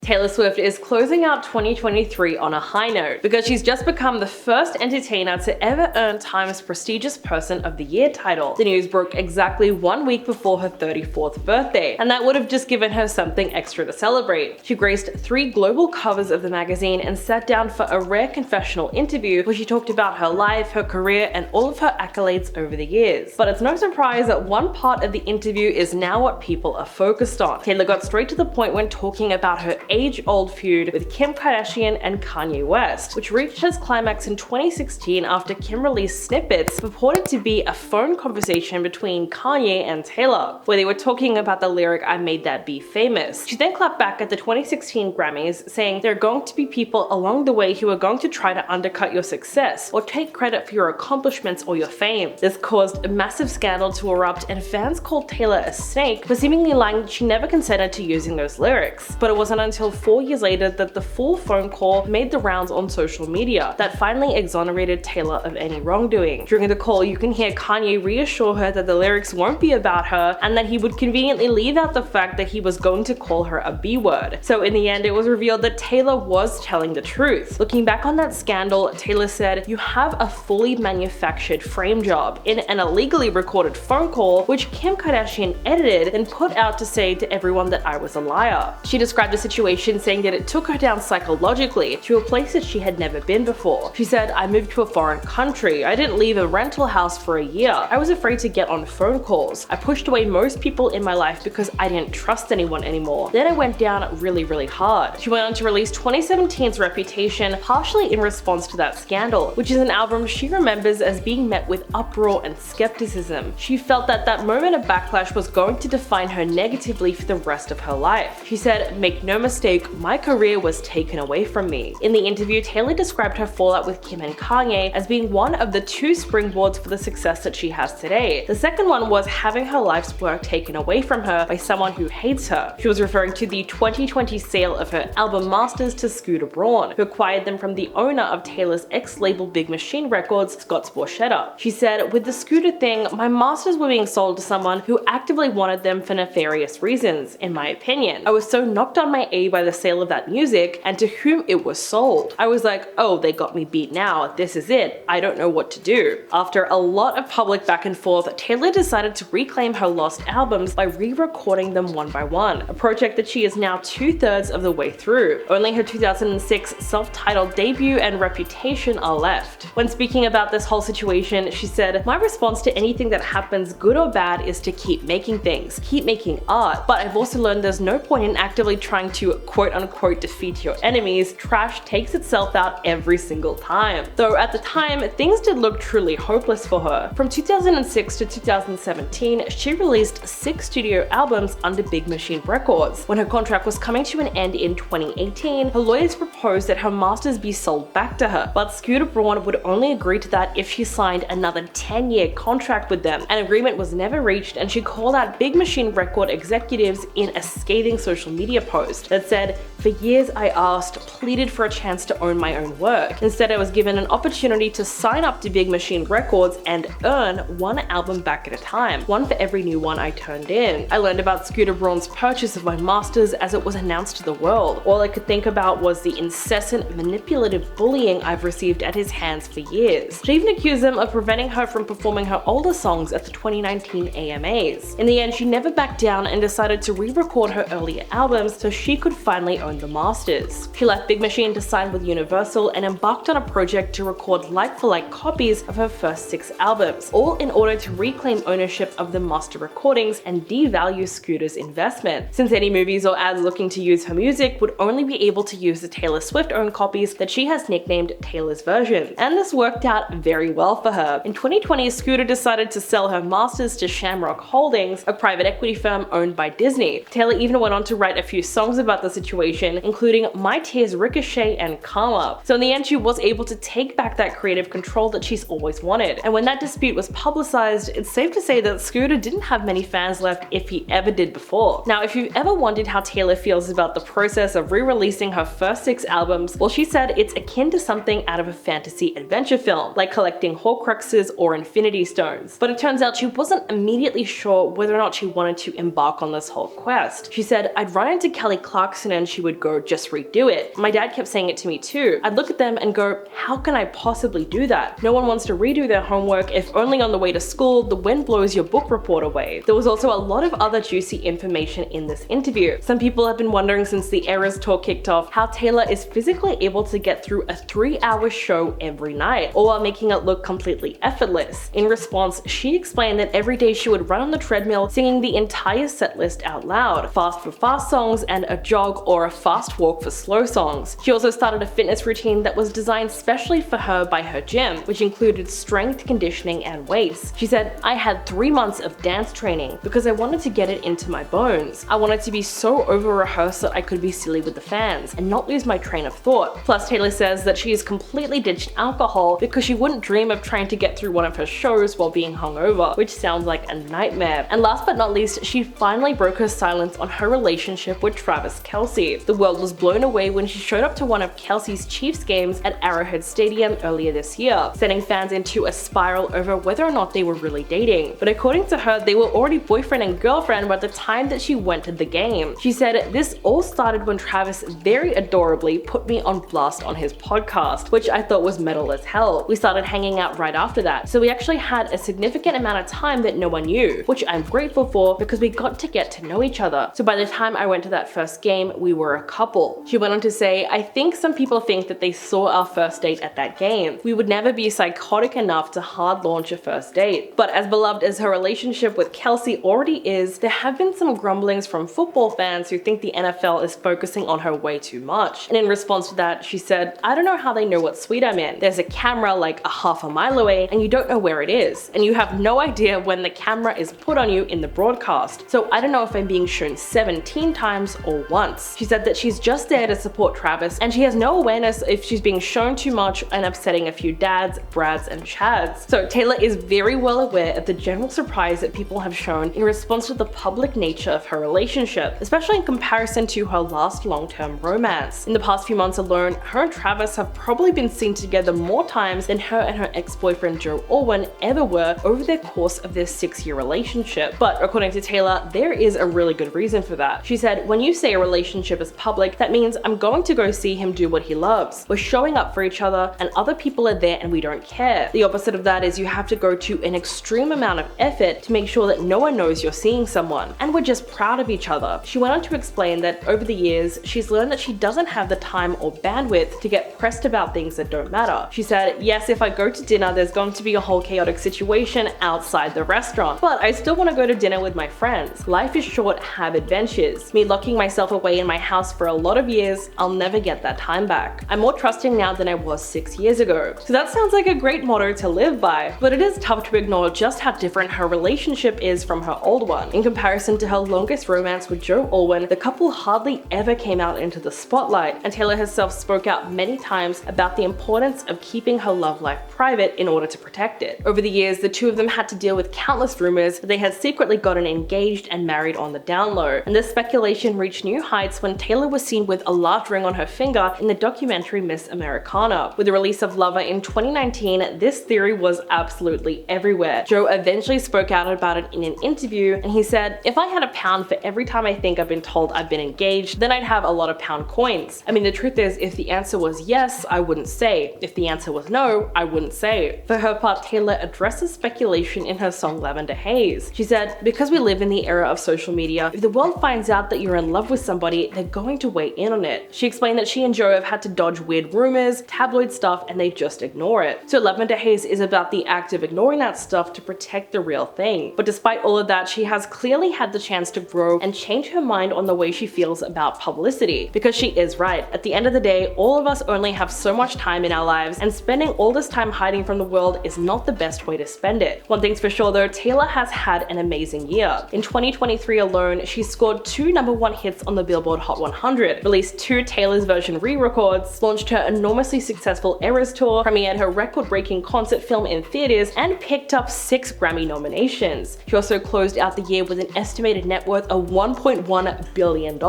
Taylor Swift is closing out 2023 on a high note because she's just become the first entertainer to ever earn Time's prestigious Person of the Year title. The news broke exactly 1 week before her 34th birthday, and that would have just given her something extra to celebrate. She graced 3 global covers of the magazine and sat down for a rare confessional interview where she talked about her life, her career, and all of her accolades over the years. But it's no surprise that one part of the interview is now what people are focused on. Taylor got straight to the point when talking about her age-old feud with Kim Kardashian and Kanye West, which reached its climax in 2016 after Kim released snippets purported to be a phone conversation between Kanye and Taylor, where they were talking about the lyric "I made that beef famous." She then clapped back at the 2016 Grammys, saying there are going to be people along the way who are going to try to undercut your success or take credit for your accomplishments or your fame. This caused a massive scandal to erupt, and fans called Taylor a snake for seemingly lying that she never consented to using those lyrics. But it wasn't until 4 years later that the full phone call made the rounds on social media that finally exonerated Taylor of any wrongdoing. During the call, you can hear Kanye reassure her that the lyrics won't be about her and that he would conveniently leave out the fact that he was going to call her a B-word. So in the end, it was revealed that Taylor was telling the truth. Looking back on that scandal, Taylor said, "You have a fully manufactured frame job in an illegally recorded phone call, which Kim Kardashian edited and put out to say to everyone that I was a liar." She described the situation saying that it took her down psychologically to a place that she had never been before. She said, "I moved to a foreign country. I didn't leave a rental house for a year. I was afraid to get on phone calls. I pushed away most people in my life because I didn't trust anyone anymore. Then I went down really hard." She went on to release 2017's Reputation, partially in response to that scandal, which is an album she remembers as being met with uproar and skepticism. She felt that that moment of backlash was going to define her negatively for the rest of her life. She said, "Make no mistake, my career was taken away from me." In the interview, Taylor described her fallout with Kim and Kanye as being one of the 2 springboards for the success that she has today. The second one was having her life's work taken away from her by someone who hates her. She was referring to the 2020 sale of her album masters to Scooter Braun, who acquired them from the owner of Taylor's ex-label Big Machine Records, Scott Borchetta. She said, "With the Scooter thing, my masters were being sold to someone who actively wanted them for nefarious reasons, in my opinion. I was so knocked on my A by the sale of that music and to whom it was sold. I was like, oh, they got me beat now, this is it, I don't know what to do." After a lot of public back and forth, Taylor decided to reclaim her lost albums by re-recording them one by one, a project that she is now 2/3 of the way through. Only her 2006 self-titled debut and Reputation are left. When speaking about this whole situation, she said, "My response to anything that happens, good or bad, is to keep making things, keep making art. But I've also learned there's no point in actively trying to quote-unquote defeat your enemies. Trash takes itself out every single time." Though at the time, things did look truly hopeless for her. From 2006 to 2017, she released 6 studio albums under Big Machine Records. When her contract was coming to an end in 2018, her lawyers proposed that her masters be sold back to her, but Scooter Braun would only agree to that if she signed another 10-year contract with them. An agreement was never reached, and she called out Big Machine Record executives in a scathing social media post that said, "For years I asked, pleaded for a chance to own my own work. Instead, I was given an opportunity to sign up to Big Machine Records and earn 1 album back at a time, 1 for every new one I turned in. I learned about Scooter Braun's purchase of my masters as it was announced to the world. All I could think about was the incessant manipulative bullying I've received at his hands for years." She even accused them of preventing her from performing her older songs at the 2019 AMAs. In the end, she never backed down and decided to re-record her earlier albums so she could finally own the masters. She left Big Machine to sign with Universal and embarked on a project to record like-for-like copies of her first 6 albums, all in order to reclaim ownership of the master recordings and devalue Scooter's investment, since any movies or ads looking to use her music would only be able to use the Taylor Swift-owned copies that she has nicknamed Taylor's version. And this worked out very well for her. In 2020, Scooter decided to sell her masters to Shamrock Holdings, a private equity firm owned by Disney. Taylor even went on to write a few songs about the situation, including My Tears Ricochet and Karma. So in the end, she was able to take back that creative control that she's always wanted. And when that dispute was publicized, it's safe to say that Scooter didn't have many fans left if he ever did before. Now, if you've ever wondered how Taylor feels about the process of re-releasing her first 6 albums, well, she said it's akin to something out of a fantasy adventure film, like collecting Horcruxes or Infinity Stones. But it turns out she wasn't immediately sure whether or not she wanted to embark on this whole quest. She said, "I'd run into Kelly Clarkson accident, she would go, just redo it. My dad kept saying it to me too. I'd look at them and go, how can I possibly do that? No one wants to redo their homework if only on the way to school the wind blows your book report away. There was also a lot of other juicy information in this interview. Some people have been wondering since the Eras tour kicked off how Taylor is physically able to get through a 3-hour show every night, all while making it look completely effortless. In response, she explained that every day she would run on the treadmill singing the entire set list out loud, fast for fast songs and a jog or a fast walk for slow songs. She also started a fitness routine that was designed specially for her by her gym, which included strength, conditioning, and weights. She said, I had 3 months of dance training because I wanted to get it into my bones. I wanted to be so over-rehearsed that I could be silly with the fans and not lose my train of thought. Plus, Taylor says that she has completely ditched alcohol because she wouldn't dream of trying to get through one of her shows while being hungover, which sounds like a nightmare. And last but not least, she finally broke her silence on her relationship with Travis Kelce. The world was blown away when she showed up to one of Kelce's Chiefs games at Arrowhead Stadium earlier this year, sending fans into a spiral over whether or not they were really dating. But according to her, they were already boyfriend and girlfriend by the time that she went to the game. She said, this all started when Travis very adorably put me on blast on his podcast, which I thought was metal as hell. We started hanging out right after that, so we actually had a significant amount of time that no one knew, which I'm grateful for because we got to get to know each other. So by the time I went to that first game, we were a couple. She went on to say, I think some people think that they saw our first date at that game. We would never be psychotic enough to hard launch a first date. But as beloved as her relationship with Kelce already is, there have been some grumblings from football fans who think the NFL is focusing on her way too much. And in response to that, she said, I don't know how they know what suite I'm in. There's a camera like a half a mile away and you don't know where it is. And you have no idea when the camera is put on you in the broadcast. So I don't know if I'm being shown 17 times or once. She said that she's just there to support Travis and she has no awareness if she's being shown too much and upsetting a few dads, Brads, and Chads. So Taylor is very well aware of the general surprise that people have shown in response to the public nature of her relationship, especially in comparison to her last long-term romance. In the past few months alone, her and Travis have probably been seen together more times than her and her ex-boyfriend Joe Alwyn ever were over the course of their 6-year relationship. But according to Taylor, there is a really good reason for that. She said, when you say a relationship is public, that means I'm going to go see him do what he loves. We're showing up for each other and other people are there and we don't care. The opposite of that is you have to go to an extreme amount of effort to make sure that no one knows you're seeing someone. And we're just proud of each other. She went on to explain that over the years, she's learned that she doesn't have the time or bandwidth to get pressed about things that don't matter. She said, yes, if I go to dinner, there's going to be a whole chaotic situation outside the restaurant, but I still want to go to dinner with my friends. Life is short, have adventures. Me locking myself away in my house for a lot of years, I'll never get that time back. I'm more trusting now than I was 6 years ago. So that sounds like a great motto to live by, but it is tough to ignore just how different her relationship is from her old one. In comparison to her longest romance with Joe Alwyn, the couple hardly ever came out into the spotlight, and Taylor herself spoke out many times about the importance of keeping her love life private in order to protect it. Over the years, the two of them had to deal with countless rumors that they had secretly gotten engaged and married on the down low, and this speculation reached new heights when Taylor was seen with a large ring on her finger in the documentary Miss Americana. With the release of Lover in 2019, this theory was absolutely everywhere. Joe eventually spoke out about it in an interview, and he said, if I had a pound for every time I think I've been told I've been engaged, then I'd have a lot of pound coins. I mean, the truth is, if the answer was yes, I wouldn't say. If the answer was no, I wouldn't say. For her part, Taylor addresses speculation in her song Lavender Haze. She said, because we live in the era of social media, if the world finds out that you're in love with somebody, they're going to weigh in on it. She explained that she and Joe have had to dodge weird rumors, tabloid stuff, and they just ignore it. So Lavender Haze is about the act of ignoring that stuff to protect the real thing. But despite all of that, she has clearly had the chance to grow and change her mind on the way she feels about publicity. Because she is right. At the end of the day, all of us only have so much time in our lives, and spending all this time hiding from the world is not the best way to spend it. One thing's for sure though, Taylor has had an amazing year. In 2023 alone, she scored 2 #1 hits on the Billboard Hot 100, released 2 Taylor's version re-records, launched her enormously successful Eras tour, premiered her record-breaking concert film in theaters, and picked up 6 Grammy nominations. She also closed out the year with an estimated net worth of $1.1 billion,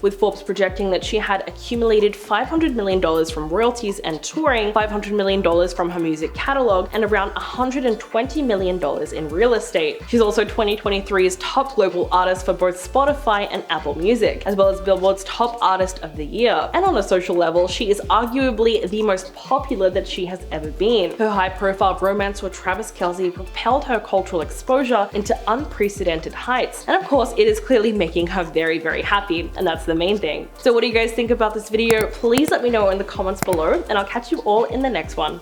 with Forbes projecting that she had accumulated $500 million from royalties and touring, $500 million from her music catalog, and around $120 million in real estate. She's also 2023's top global artist for both Spotify and Apple Music, as well well as Billboard's top artist of the year. And on a social level, she is arguably the most popular that she has ever been. Her high-profile romance with Travis Kelce propelled her cultural exposure into unprecedented heights. And of course, it is clearly making her very, very happy, and that's the main thing. So what do you guys think about this video? Please let me know in the comments below, and I'll catch you all in the next one.